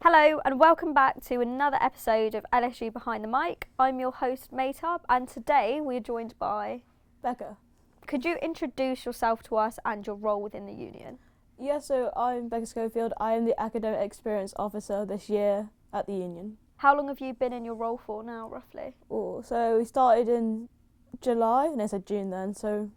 Hello and welcome back to another episode of LSU Behind the Mic. I'm your host Mehtaab and today we're joined by Becca. Could you introduce yourself to us and your role within the union? Yeah, so I'm Becca Schofield. I am the Academic Experience Officer this year at the union. How long have you been in your role for now, roughly? So we started in July, and I said June then, so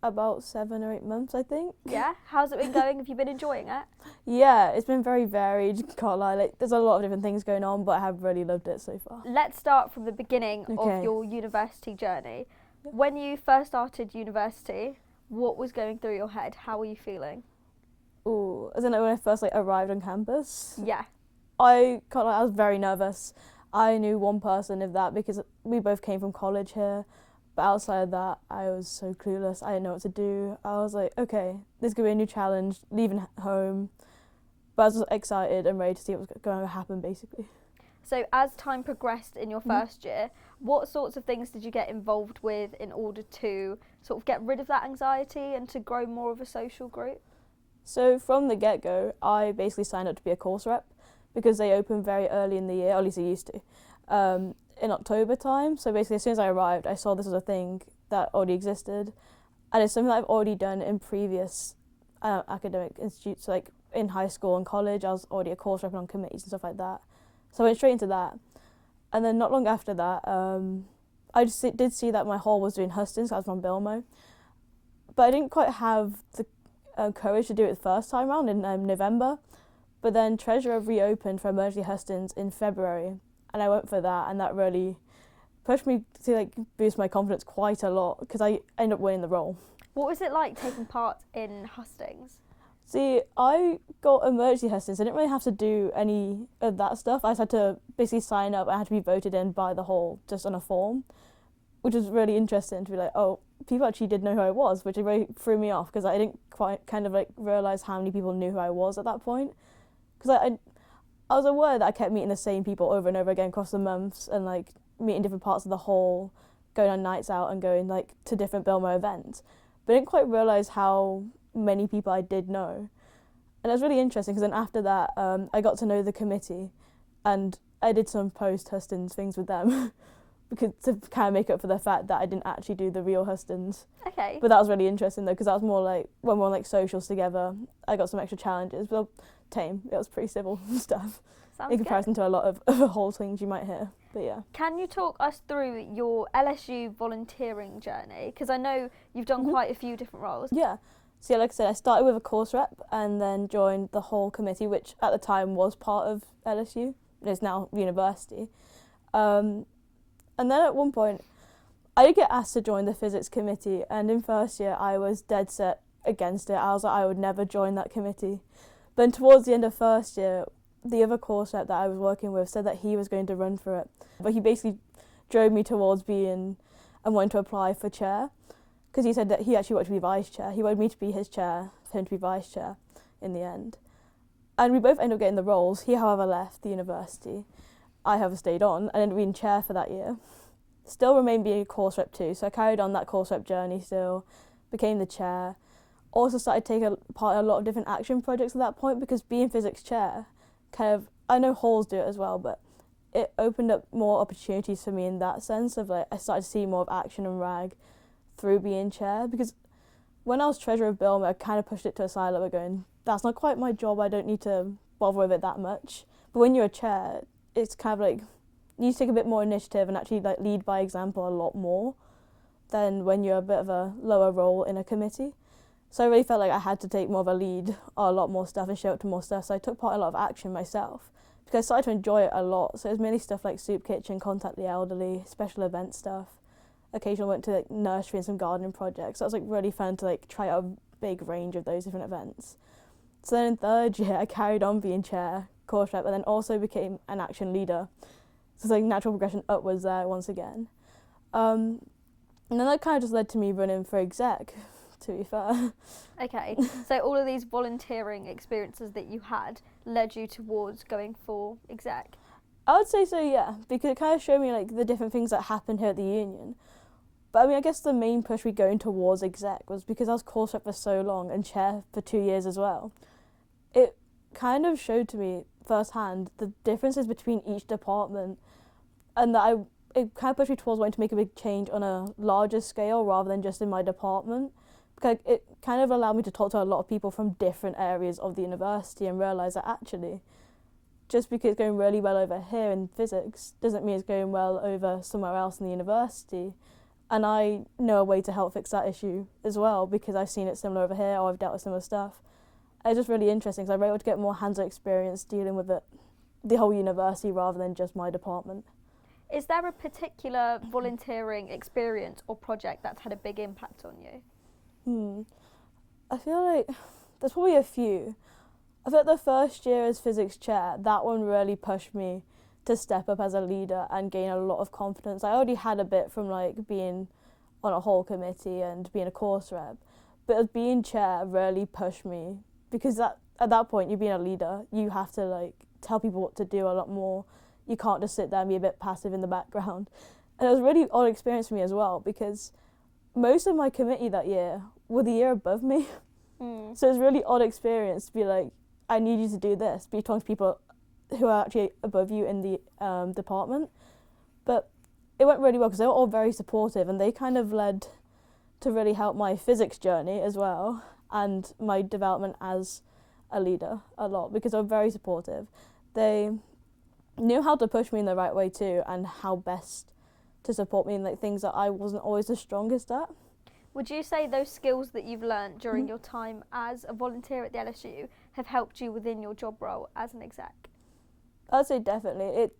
about 7 or 8 months, I think. Yeah? How's it been going? Have you been enjoying it? Yeah, it's been very varied, can't lie. There's a lot of different things going on, but I have really loved it so far. Let's start from the beginning of Okay. your university journey. Yeah. When you first started university, what was going through your head? How were you feeling? As in when I first arrived on campus, Yeah. I was very nervous. I knew one person of that because we both came from college here. But outside of that, I was so clueless. I didn't know what to do. I was like, okay, this could be a new challenge, leaving home. But I was just excited and ready to see what was going to happen, basically. So as time progressed in your first year, what sorts of things did you get involved with in order to sort of get rid of that anxiety and to grow more of a social group? So from the get-go, I basically signed up to be a course rep because they open very early in the year, or at least they used to. In October time, so basically as soon as I arrived I saw this was a thing that already existed and it's something that I've already done in previous academic institutes, like in high school and college. I was already a course rep on committees and stuff like that, so I went straight into that. And then not long after that I just did see that my hall was doing hustings. I was from Bilmo, but I didn't quite have the courage to do it the first time around in November, but then Treasurer reopened for emergency hustings in February. And I went for that, and that really pushed me to boost my confidence quite a lot because I ended up winning the role. What was it like taking part in hustings? See, I got emergency hustings. I didn't really have to do any of that stuff. I just had to basically sign up. I had to be voted in by the hall just on a form, which was really interesting to be like, oh, people actually did know who I was, which really threw me off because I didn't quite realise how many people knew who I was at that point. Because I was aware that I kept meeting the same people over and over again across the months and meeting different parts of the hall, going on nights out and going to different Bilmo events. But I didn't quite realise how many people I did know. And it was really interesting because then after that I got to know the committee and I did some post-hustings things with them because to kind of make up for the fact that I didn't actually do the real hustings. Okay. But that was really interesting though because that was more when we were on socials together. I got some extra challenges, but tame. It was pretty civil stuff. Sounds in comparison good. to a lot of other whole things you might hear. But yeah. Can you talk us through your LSU volunteering journey? Because I know you've done quite a few different roles. Yeah. So yeah, like I said, I started with a course rep and then joined the whole committee, which at the time was part of LSU. It is now university. And then at one point, I did get asked to join the physics committee, and in first year I was dead set against it. I was like, I would never join that committee. Then towards the end of first year, the other course rep that I was working with said that he was going to run for it. But he basically drove me towards being and wanting to apply for chair because he said that he actually wanted to be vice chair. He wanted me to be his chair, for him to be vice chair in the end. And we both ended up getting the roles. He, however, left the university. I, however, stayed on and ended up being chair for that year. Still remained being a course rep too, so I carried on that course rep journey still, became the chair. Also started taking part in a lot of different action projects at that point because being physics chair, I know halls do it as well, but it opened up more opportunities for me in that sense of I started to see more of action and rag through being chair because when I was treasurer of Bilmo, I kind of pushed it to a side of going, that's not quite my job, I don't need to bother with it that much. But when you're a chair, it's kind of you need to take a bit more initiative and actually lead by example a lot more than when you're a bit of a lower role in a committee. So I really felt like I had to take more of a lead on a lot more stuff and show up to more stuff. So I took part in a lot of action myself because I started to enjoy it a lot. So it was mainly stuff like soup kitchen, contact the elderly, special event stuff. Occasionally went to nursery and some gardening projects. So it was really fun to try out a big range of those different events. So then in third year I carried on being chair, course rep, and then also became an action leader. So it's natural progression upwards there once again. And then that kind of just led to me running for exec, to be fair. Okay, so all of these volunteering experiences that you had led you towards going for exec? I would say so, yeah, because it kind of showed me the different things that happened here at the union. But I mean, I guess the main push me going towards exec was because I was course rep for so long and chair for 2 years as well. It kind of showed to me firsthand the differences between each department, and that it kind of pushed me towards wanting to make a big change on a larger scale rather than just in my department. Because it kind of allowed me to talk to a lot of people from different areas of the university and realise that actually, just because it's going really well over here in physics doesn't mean it's going well over somewhere else in the university. And I know a way to help fix that issue as well, because I've seen it similar over here, or I've dealt with similar stuff. And it's just really interesting because I was able to get more hands-on experience dealing with the whole university rather than just my department. Is there a particular volunteering experience or project that's had a big impact on you? I feel like there's probably a few. I feel like the first year as physics chair, that one really pushed me to step up as a leader and gain a lot of confidence. I already had a bit from like being on a whole committee and being a course rep, but as being chair really pushed me, because at that point you're being a leader, you have to like tell people what to do a lot more. You can't just sit there and be a bit passive in the background. And it was a really odd experience for me as well, because most of my committee that year were the year above me. So it was a really odd experience to be like, I need you to do this, be talking to people who are actually above you in the department. But it went really well because they were all very supportive, and they kind of led to really help my physics journey as well and my development as a leader a lot, because they were very supportive. They knew how to push me in the right way too, and how best to support me in like things that I wasn't always the strongest at. Would you say those skills that you've learnt during your time as a volunteer at the LSU have helped you within your job role as an exec? I'd say definitely.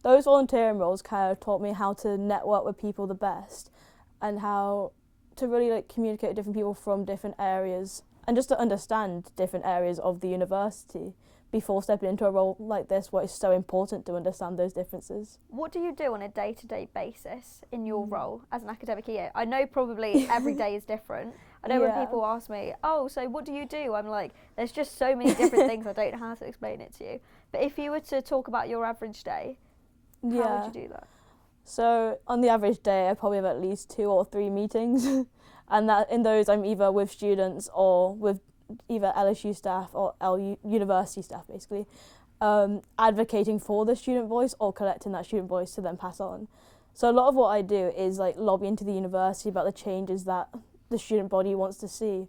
Those volunteering roles kind of taught me how to network with people the best, and how to really like communicate with different people from different areas, and just to understand different areas of the university before stepping into a role like this, where it's so important to understand those differences. What do you do on a day-to-day basis in your role as an academic EA? I know probably every day is different. I know when people ask me, oh, so what do you do? I'm like, there's just so many different things, I don't know how to explain it to you. But if you were to talk about your average day, how would you do that? So on the average day, I probably have at least 2 or 3 meetings. And that in those, I'm either with students or with either LSU staff or university staff, basically, advocating for the student voice or collecting that student voice to then pass on. So a lot of what I do is like lobbying to the university about the changes that the student body wants to see,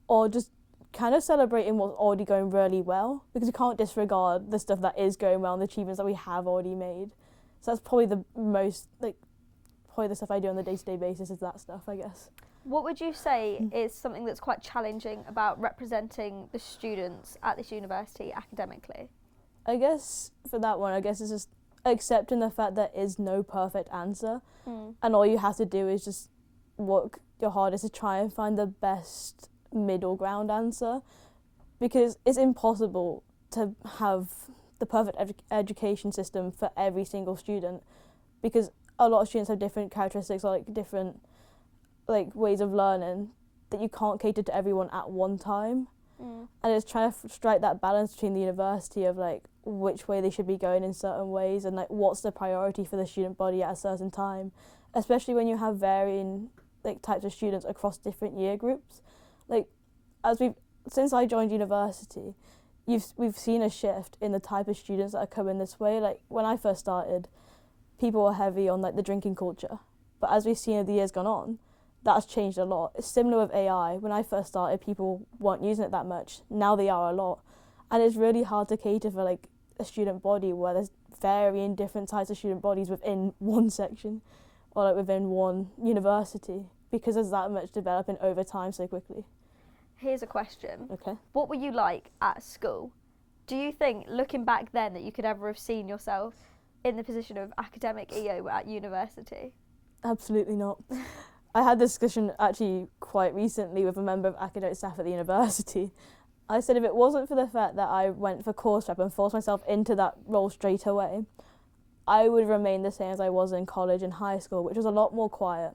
or just kind of celebrating what's already going really well, because we can't disregard the stuff that is going well and the achievements that we have already made. So that's probably the most, like, probably the stuff I do on a day-to-day basis is that stuff, I guess. What would you say is something that's quite challenging about representing the students at this university academically? I guess for that one, it's just accepting the fact there is no perfect answer, and all you have to do is just work your hardest to try and find the best middle ground answer, because it's impossible to have the perfect education system for every single student, because a lot of students have different characteristics or like different like ways of learning that you can't cater to everyone at one time. And it's trying to strike that balance between the university of like which way they should be going in certain ways, and like what's the priority for the student body at a certain time, especially when you have varying like types of students across different year groups. Like since I joined university, we've seen a shift in the type of students that are coming this way. Like when I first started, people were heavy on like the drinking culture, but as we've seen as the years gone on, that's changed a lot. It's similar with AI. When I first started, people weren't using it that much. Now they are a lot. And it's really hard to cater for like a student body where there's varying different types of student bodies within one section or like within one university, because there's that much developing over time so quickly. Here's a question. Okay. What were you like at school? Do you think, looking back then, that you could ever have seen yourself in the position of academic EO at university? Absolutely not. I had this discussion actually quite recently with a member of academic staff at the university. I said if it wasn't for the fact that I went for course rep and forced myself into that role straight away, I would remain the same as I was in college and high school, which was a lot more quiet,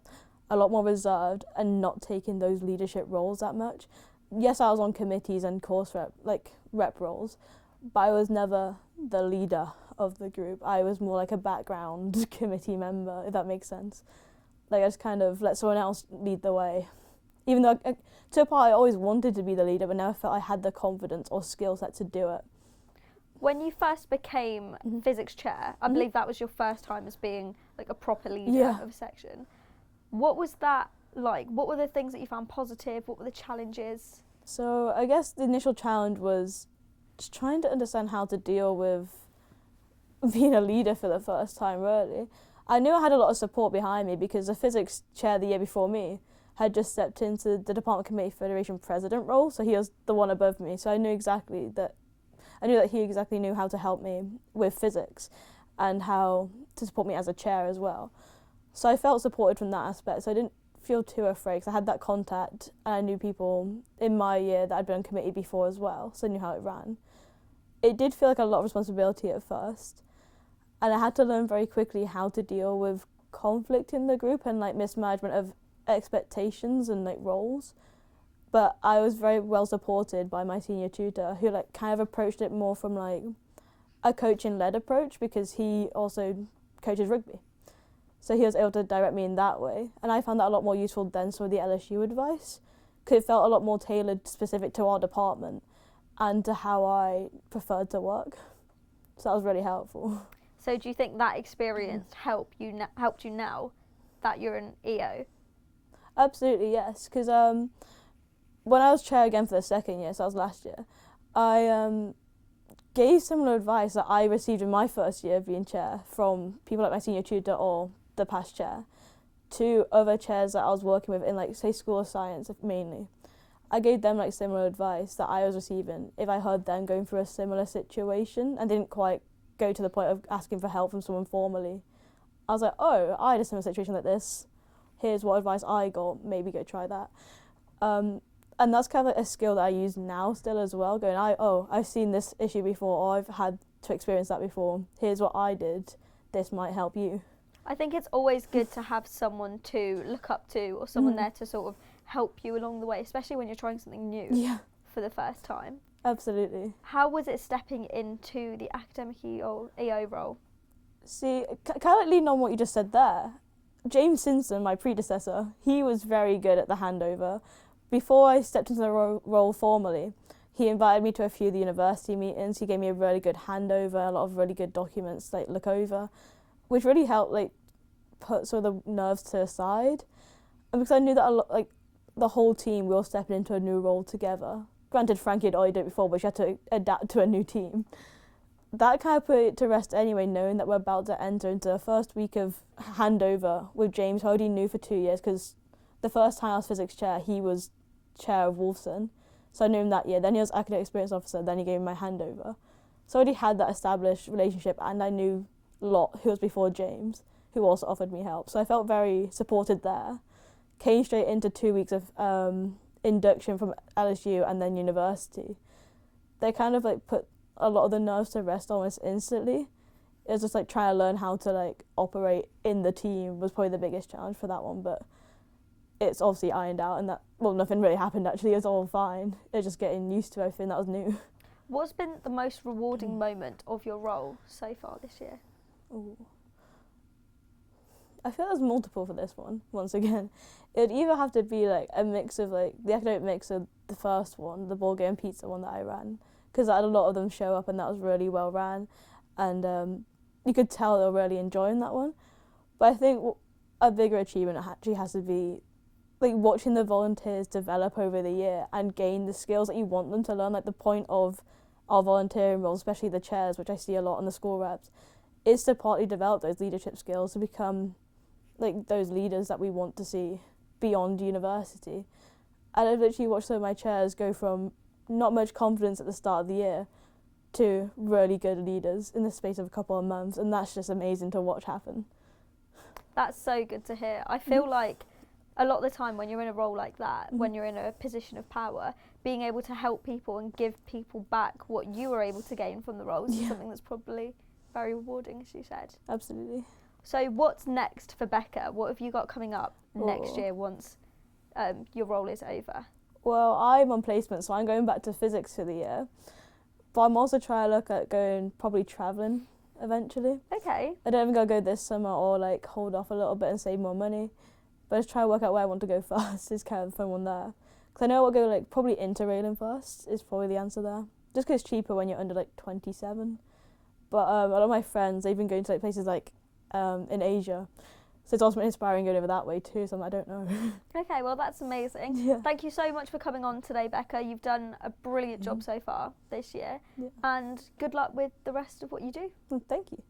a lot more reserved, and not taking those leadership roles that much. Yes, I was on committees and course rep roles, but I was never the leader of the group. I was more like a background committee member, if that makes sense. Like I just kind of let someone else lead the way. Even though to a part I always wanted to be the leader, but never felt I had the confidence or skill set to do it. When you first became physics chair, I believe that was your first time as being like a proper leader of a section. What was that like? What were the things that you found positive? What were the challenges? So I guess the initial challenge was just trying to understand how to deal with being a leader for the first time, really. I knew I had a lot of support behind me because the physics chair the year before me had just stepped into the Department Committee Federation President role, so he was the one above me. So I knew that he exactly knew how to help me with physics and how to support me as a chair as well. So I felt supported from that aspect, so I didn't feel too afraid because I had that contact and I knew people in my year that I'd been on committee before as well, so I knew how it ran. It did feel like a lot of responsibility at first, and I had to learn very quickly how to deal with conflict in the group and like mismanagement of expectations and like roles. But I was very well supported by my senior tutor who like kind of approached it more from like a coaching led approach because he also coaches rugby. So he was able to direct me in that way. And I found that a lot more useful than some of the LSU advice because it felt a lot more tailored specific to our department and to how I preferred to work. So that was really helpful. So do you think that experience helped you now that you're an EO? Absolutely, yes. Because when I was chair again for the second year, so that was last year, I gave similar advice that I received in my first year of being chair from people like my senior tutor or the past chair to other chairs that I was working with in like say School of Science mainly. I gave them like similar advice that I was receiving if I heard them going through a similar situation and didn't quite go to the point of asking for help from someone formally. I was like, oh, I had a similar situation like this. Here's what advice I got, maybe go try that. And that's kind of like a skill that I use now still as well, going, I've seen this issue before, or I've had to experience that before. Here's what I did. This might help you. I think it's always good to have someone to look up to or someone there to sort of help you along the way, especially when you're trying something new for the first time. Absolutely. How was it stepping into the academic EO role? See, kind of like leaning on what you just said there, James Simpson, my predecessor, he was very good at the handover. Before I stepped into the role formally, he invited me to a few of the university meetings. He gave me a really good handover, a lot of really good documents to look over, which really helped put sort of the nerves to the side. And because I knew that the whole team, we were stepping into a new role together. Granted, Frankie had already done it before, but she had to adapt to a new team. That kind of put it to rest anyway, knowing that we're about to enter into the first week of handover with James, who I already knew for 2 years, because the first time I was physics chair, he was chair of Wolfson. So I knew him that year. Then he was academic experience officer, then he gave me my handover. So I already had that established relationship, and I knew Lot, who was before James, who also offered me help. So I felt very supported there. Came straight into 2 weeks of induction from LSU and then university. They kind of put a lot of the nerves to rest almost instantly. It was just trying to learn how to operate in the team was probably the biggest challenge for that one, but it's obviously ironed out, and nothing really happened actually. It was all fine. It was just getting used to everything that was new. What's been the most rewarding moment of your role so far this year? Ooh. I feel there's multiple for this one, once again. It'd either have to be a mix of the academic mix of the first one, the ball game pizza one that I ran, because I had a lot of them show up and that was really well ran, and you could tell they were really enjoying that one. But I think a bigger achievement actually has to be watching the volunteers develop over the year and gain the skills that you want them to learn. The point of our volunteering roles, especially the chairs, which I see a lot in the school reps, is to partly develop those leadership skills to become those leaders that we want to see beyond university. And I've literally watched some of my chairs go from not much confidence at the start of the year to really good leaders in the space of a couple of months, and that's just amazing to watch happen. That's so good to hear. I feel like a lot of the time when you're in a role like that, when you're in a position of power, being able to help people and give people back what you were able to gain from the roles is something that's probably very rewarding, as you said. Absolutely. So what's next for Becca? What have you got coming up next year once your role is over? Well, I'm on placement, so I'm going back to physics for the year. But I'm also trying to look at going probably travelling eventually. Okay. I don't think I'll go this summer or hold off a little bit and save more money. But just try to work out where I want to go first is kind of the fun one there. Because I know I'll go probably interrailing first is probably the answer there. just because it's cheaper when you're under like 27. But a lot of my friends, they've been going to like places like in Asia, so it's also inspiring going over that way too. So I don't know. Okay, well that's amazing. Yeah. Thank you so much for coming on today, Becca. You've done a brilliant job so far this year, and good luck with the rest of what you do. Thank you.